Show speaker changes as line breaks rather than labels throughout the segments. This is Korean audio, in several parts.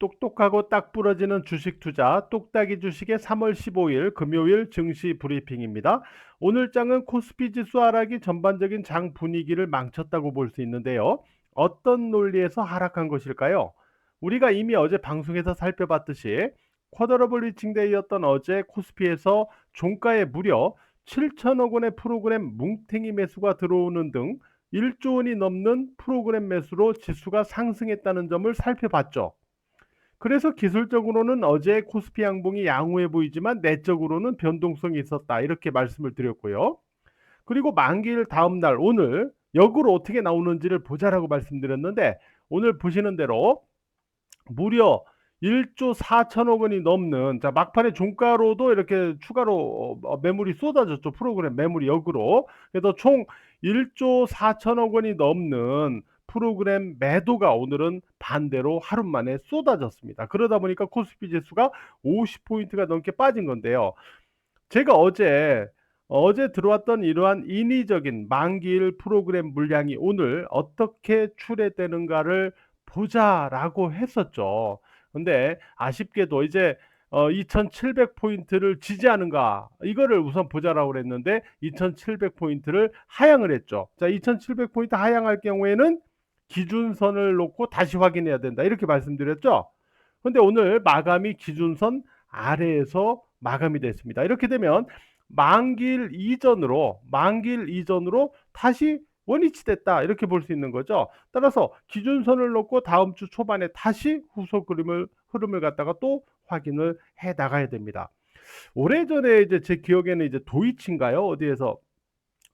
똑똑하고 딱 부러지는 주식 투자 똑딱이 주식의 3월 15일 금요일 증시 브리핑입니다. 오늘 장은 코스피 지수 하락이 전반적인 장 분위기를 망쳤다고 볼 수 있는데요. 어떤 논리에서 하락한 것일까요? 우리가 이미 어제 방송에서 살펴봤듯이 쿼더러블 리칭데이였던 어제 코스피에서 종가에 무려 7천억 원의 프로그램 뭉탱이 매수가 들어오는 등 1조 원이 넘는 프로그램 매수로 지수가 상승했다는 점을 살펴봤죠. 그래서 기술적으로는 어제 코스피 양봉이 양호해 보이지만 내적으로는 변동성이 있었다. 이렇게 말씀을 드렸고요. 그리고 만기일 다음 날 오늘 역으로 어떻게 나오는지를 보자라고 말씀드렸는데 오늘 보시는 대로 무려 1조 4천억 원이 넘는 자 막판에 종가로도 이렇게 추가로 매물이 쏟아졌죠. 프로그램 매물이 역으로. 그래서 총 1조 4천억 원이 넘는 프로그램 매도가 오늘은 반대로 하루 만에 쏟아졌습니다. 그러다 보니까 코스피 지수가 50포인트가 넘게 빠진 건데요. 제가 어제 들어왔던 이러한 인위적인 만기일 프로그램 물량이 오늘 어떻게 출해되는가를 보자라고 했었죠. 근데 아쉽게도 이제 2700포인트를 지지하는가 이거를 우선 보자라고 그랬는데 2700포인트를 하향을 했죠. 자, 2700포인트 하향할 경우에는 기준선을 놓고 다시 확인해야 된다. 이렇게 말씀드렸죠. 근데 오늘 마감이 기준선 아래에서 마감이 됐습니다. 이렇게 되면 만기일 이전으로 다시 원위치 됐다. 이렇게 볼 수 있는 거죠. 따라서 기준선을 놓고 다음 주 초반에 다시 후속 흐름을 갖다가 또 확인을 해 나가야 됩니다. 오래전에 이제 제 기억에는 이제 도이치인가요? 어디에서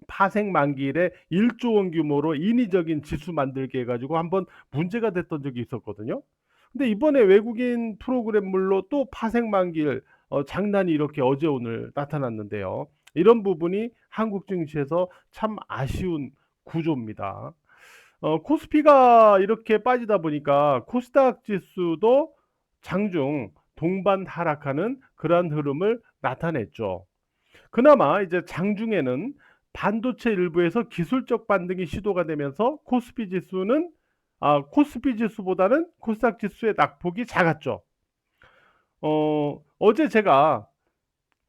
파생 만기일에 1조 원 규모로 인위적인 지수 만들기 해가지고 한번 문제가 됐던 적이 있었거든요. 근데 이번에 외국인 프로그램물로 또 파생 만기일 장난이 이렇게 어제 오늘 나타났는데요. 이런 부분이 한국 증시에서 참 아쉬운 구조입니다. 코스피가 이렇게 빠지다 보니까 코스닥 지수도 장중 동반 하락하는 그러한 흐름을 나타냈죠. 그나마 이제 장중에는 반도체 일부에서 기술적 반등이 시도가 되면서 코스피 지수보다는 코스닥 지수의 낙폭이 작았죠. 어제 제가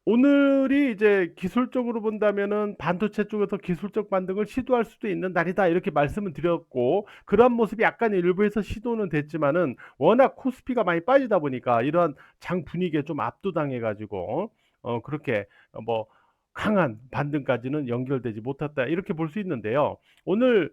오늘이 이제 기술적으로 본다면은 반도체 쪽에서 기술적 반등을 시도할 수도 있는 날이다 이렇게 말씀을 드렸고 그런 모습이 약간 일부에서 시도는 됐지만은 워낙 코스피가 많이 빠지다 보니까 이러한 장 분위기에 좀 압도당해 가지고 그렇게 뭐 강한 반등까지는 연결되지 못했다 이렇게 볼 수 있는데요. 오늘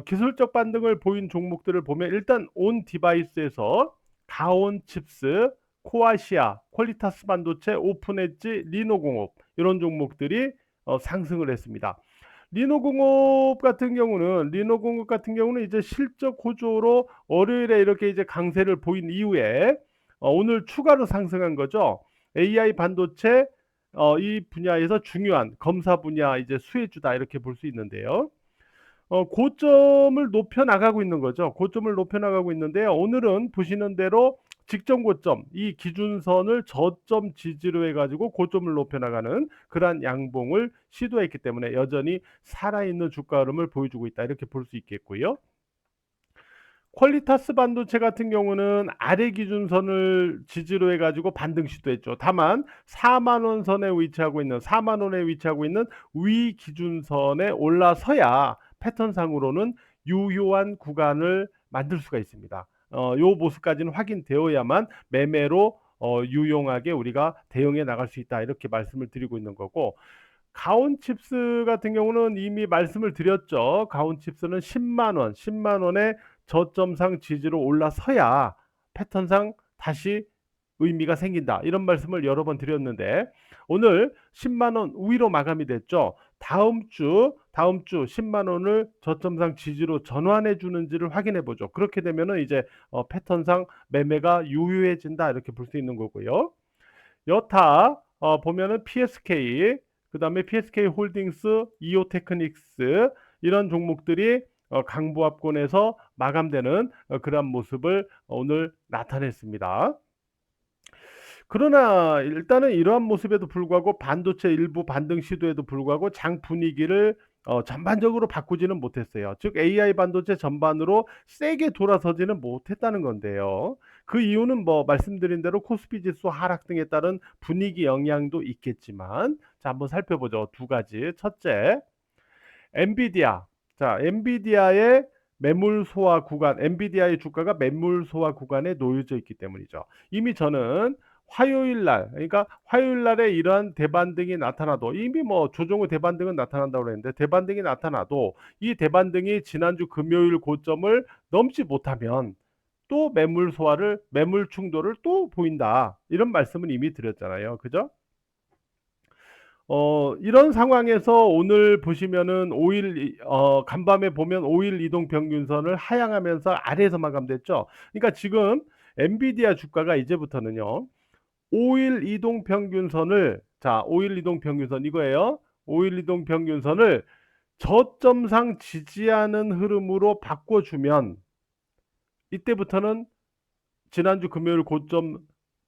기술적 반등을 보인 종목들을 보면 일단 온 디바이스에서 가온 칩스, 코아시아, 퀄리타스 반도체, 오픈 엣지, 리노공업 이런 종목들이 상승을 했습니다. 리노공업 같은 경우는 이제 실적 호조로 월요일에 이렇게 이제 강세를 보인 이후에 오늘 추가로 상승한 거죠. AI 반도체 이 분야에서 중요한 검사 분야 이제 수혜주다 이렇게 볼 수 있는데요. 고점을 높여 나가고 있는 거죠. 고점을 높여 나가고 있는데요. 오늘은 보시는 대로 직전 고점, 이 기준선을 저점 지지로 해가지고 고점을 높여 나가는 그러한 양봉을 시도했기 때문에 여전히 살아있는 주가 흐름을 보여주고 있다. 이렇게 볼 수 있겠고요. 퀄리타스 반도체 같은 경우는 아래 기준선을 지지로 해가지고 반등 시도했죠. 다만 4만 원 선에 위치하고 있는 4만 원에 위치하고 있는 위 기준선에 올라서야 패턴상으로는 유효한 구간을 만들 수가 있습니다. 요 모습까지는 확인되어야만 매매로 유용하게 우리가 대응해 나갈 수 있다 이렇게 말씀을 드리고 있는 거고 가온 칩스 같은 경우는 이미 말씀을 드렸죠. 가온 칩스는 10만 원, 10만 원에 저점상 지지로 올라서야 패턴상 다시 의미가 생긴다. 이런 말씀을 여러 번 드렸는데 오늘 10만 원 위로 마감이 됐죠. 다음 주 10만 원을 저점상 지지로 전환해 주는지를 확인해 보죠. 그렇게 되면은 이제 패턴상 매매가 유효해진다. 이렇게 볼 수 있는 거고요. 여타 보면은 PSK 그다음에 PSK 홀딩스, 이오테크닉스 이런 종목들이 강보합권에서 마감되는 그러한 모습을 오늘 나타냈습니다. 그러나 일단은 이러한 모습에도 불구하고 반도체 일부 반등 시도에도 불구하고 장 분위기를 전반적으로 바꾸지는 못했어요. 즉 AI 반도체 전반으로 세게 돌아서지는 못했다는 건데요. 그 이유는 뭐 말씀드린 대로 코스피 지수 하락 등에 따른 분위기 영향도 있겠지만, 자, 한번 살펴보죠. 두 가지. 첫째, 엔비디아. 자, 엔비디아의 매물 소화 구간, 엔비디아의 주가가 매물 소화 구간에 놓여져 있기 때문이죠. 이미 저는 화요일 날, 그러니까 화요일 날에 이러한 대반등이 나타나도, 이미 뭐 조정 후 대반등은 나타난다고 그랬는데, 대반등이 나타나도 이 대반등이 지난주 금요일 고점을 넘지 못하면 또 매물 소화를, 매물 충돌을 또 보인다, 이런 말씀은 이미 드렸잖아요. 그죠? 이런 상황에서 오늘 보시면은 5일, 간밤에 보면 5일 이동 평균선을 하향하면서 아래에서 마감됐죠. 그러니까 지금 엔비디아 주가가 이제부터는요, 5일 이동 평균선을, 자, 5일 이동 평균선 이거예요. 5일 이동 평균선을 저점상 지지하는 흐름으로 바꿔주면, 이때부터는 지난주 금요일 고점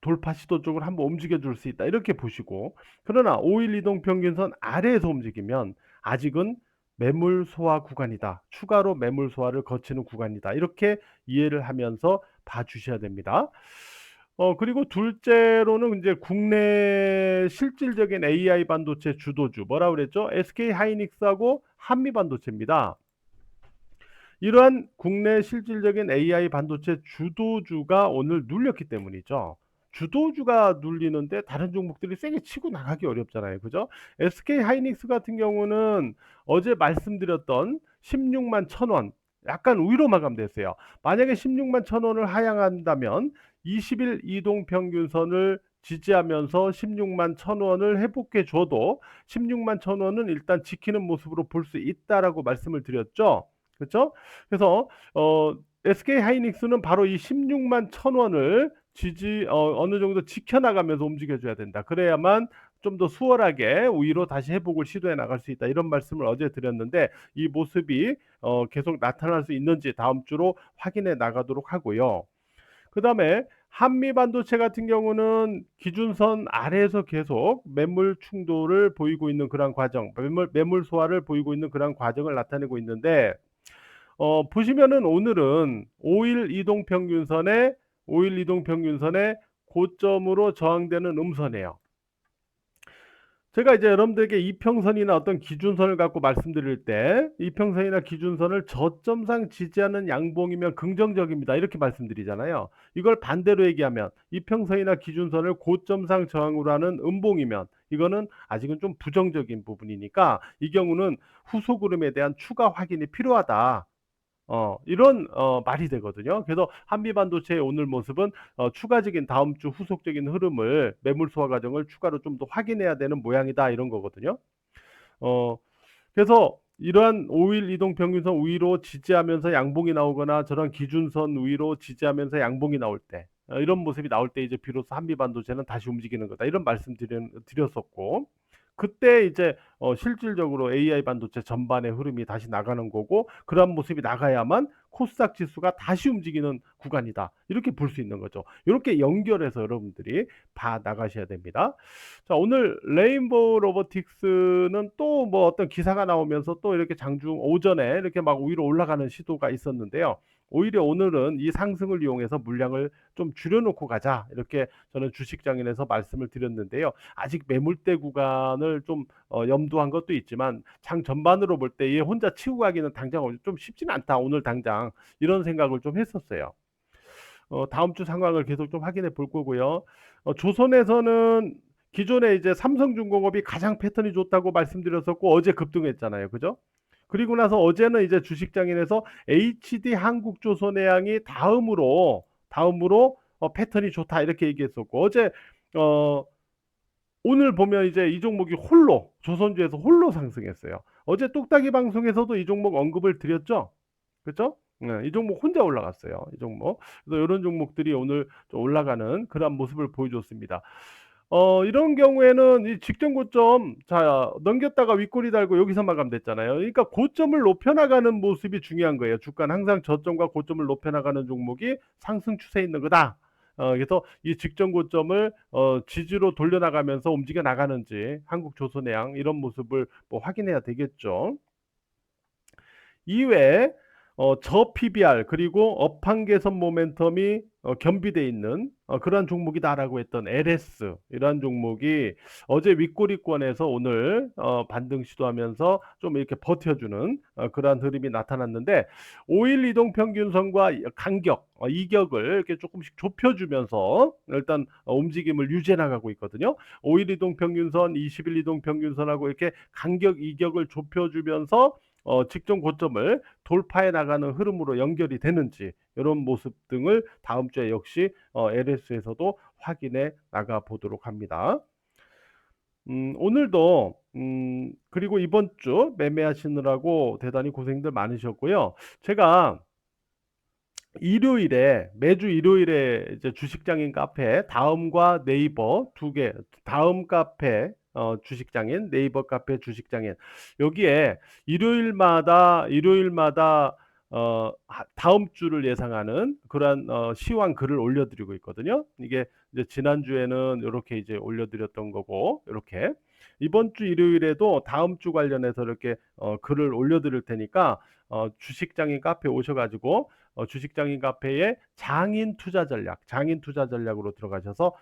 돌파 시도 쪽으로 한번 움직여 줄 수 있다, 이렇게 보시고, 그러나 5일 이동 평균선 아래에서 움직이면 아직은 매물 소화 구간이다, 추가로 매물 소화를 거치는 구간이다, 이렇게 이해를 하면서 봐주셔야 됩니다. 그리고 둘째로는 이제 국내 실질적인 AI 반도체 주도주, 뭐라 그랬죠? SK 하이닉스하고 한미 반도체입니다. 이러한 국내 실질적인 AI 반도체 주도주가 오늘 눌렸기 때문이죠. 주도주가 눌리는데 다른 종목들이 세게 치고 나가기 어렵잖아요. 그죠? SK 하이닉스 같은 경우는 어제 말씀드렸던 16만 1,000원, 약간 위로 마감됐어요. 만약에 16만 1,000원을 하향한다면 20일 이동평균선을 지지하면서 16만 1,000원을 회복해 줘도 16만 1,000원은 일단 지키는 모습으로 볼 수 있다라고 말씀을 드렸죠. 그렇죠? 그래서 SK 하이닉스는 바로 이 16만 1,000원을 어느 정도 지켜나가면서 움직여줘야 된다. 그래야만 좀 더 수월하게 위로 다시 회복을 시도해 나갈 수 있다, 이런 말씀을 어제 드렸는데, 이 모습이 계속 나타날 수 있는지 다음 주로 확인해 나가도록 하고요. 그 다음에 한미 반도체 같은 경우는 기준선 아래에서 계속 매물 충돌을 보이고 있는 그런 과정, 매물 소화를 보이고 있는 그런 과정을 나타내고 있는데, 보시면은 오늘은 5일 이동평균선에 5일 이동평균선의 고점으로 저항되는 음선이에요. 제가 이제 여러분들에게 이평선이나 어떤 기준선을 갖고 말씀드릴 때, 이평선이나 기준선을 저점상 지지하는 양봉이면 긍정적입니다, 이렇게 말씀드리잖아요. 이걸 반대로 얘기하면 이평선이나 기준선을 고점상 저항으로 하는 음봉이면 이거는 아직은 좀 부정적인 부분이니까, 이 경우는 후속 흐름에 대한 추가 확인이 필요하다, 이런 말이 되거든요. 그래서 한미 반도체의 오늘 모습은 추가적인 다음 주 후속적인 흐름을, 매물 소화 과정을 추가로 좀 더 확인해야 되는 모양이다, 이런 거거든요. 어, 그래서 이러한 5일 이동 평균선 위로 지지하면서 양봉이 나오거나 저런 기준선 위로 지지하면서 양봉이 나올 때, 이런 모습이 나올 때 이제 비로소 한미 반도체는 다시 움직이는 거다, 이런 말씀 드렸었고, 그때 이제 실질적으로 AI 반도체 전반의 흐름이 다시 나가는 거고, 그러한 모습이 나가야만 코스닥 지수가 다시 움직이는 구간이다, 이렇게 볼 수 있는 거죠. 이렇게 연결해서 여러분들이 봐 나가셔야 됩니다. 자, 오늘 레인보우 로보틱스는 또 뭐 어떤 기사가 나오면서 또 이렇게 장중 오전에 이렇게 막 위로 올라가는 시도가 있었는데요. 오히려 오늘은 이 상승을 이용해서 물량을 좀 줄여놓고 가자, 이렇게 저는 주식장에서 말씀을 드렸는데요. 아직 매물대 구간을 좀 염두한 것도 있지만, 장 전반으로 볼 때 얘 혼자 치고 가기는 당장 좀 쉽지는 않다, 오늘 당장, 이런 생각을 좀 했었어요. 다음 주 상황을 계속 좀 확인해 볼 거고요. 조선에서는 기존에 이제 삼성중공업이 가장 패턴이 좋다고 말씀드렸었고, 어제 급등했잖아요. 그죠? 그리고 나서 어제는 이제 주식장인에서 HD 한국조선해양이 다음으로 패턴이 좋다, 이렇게 얘기했었고, 어제 어, 오늘 보면 이제 이 종목이 홀로, 조선주에서 홀로 상승했어요. 어제 뚝딱이 방송에서도 이 종목 언급을 드렸죠. 그렇죠? 네, 이 종목 혼자 올라갔어요, 이 종목. 그래서 이런 종목들이 오늘 좀 올라가는 그런 모습을 보여줬습니다. 이런 경우에는 이 직전 고점, 자, 넘겼다가 윗꼬리 달고 여기서 마감됐잖아요. 그러니까 고점을 높여나가는 모습이 중요한 거예요. 주가는 항상 저점과 고점을 높여나가는 종목이 상승 추세에 있는 거다. 그래서 이 직전 고점을 지지로 돌려나가면서 움직여 나가는지, 한국조선해양 이런 모습을 뭐 확인해야 되겠죠. 이외에 저 PBR 그리고 업황 개선 모멘텀이 겸비돼 있는 그러한 종목이다라고 했던 LS 이러한 종목이 어제 윗꼬리권에서 오늘 반등 시도하면서 좀 이렇게 버텨주는 그러한 흐름이 나타났는데 5일 이동 평균선과 간격, 이격을 이렇게 조금씩 좁혀주면서 일단 움직임을 유지해 나가고 있거든요. 5일 이동 평균선, 20일 이동 평균선하고 이렇게 간격, 이격을 좁혀주면서 직전 고점을 돌파해 나가는 흐름으로 연결이 되는지 이런 모습 등을 다음 주에 역시 LS에서도 확인해 나가 보도록 합니다. 오늘도 그리고 이번 주 매매하시느라고 대단히 고생들 많으셨고요. 제가 일요일에 매주 일요일에 이제 주식장인 카페 다음과 네이버 두 개, 다음 카페 주식장인, 네이버 카페 주식장인, 여기에 일요일마다 다음 주를 예상하는 그러한 시황 글을 올려드리고 있거든요. 이게 이제 지난주에는 이렇게 이제 올려드렸던 거고, 이렇게 이번 주 일요일에도 다음 주 관련해서 이렇게 글을 올려드릴 테니까 주식장인 카페 오셔가지고 주식장인 카페의 장인 투자 전략으로 들어가셔서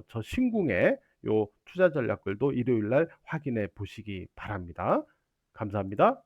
저 신궁의 요 투자 전략글도 일요일 날 확인해 보시기 바랍니다. 감사합니다.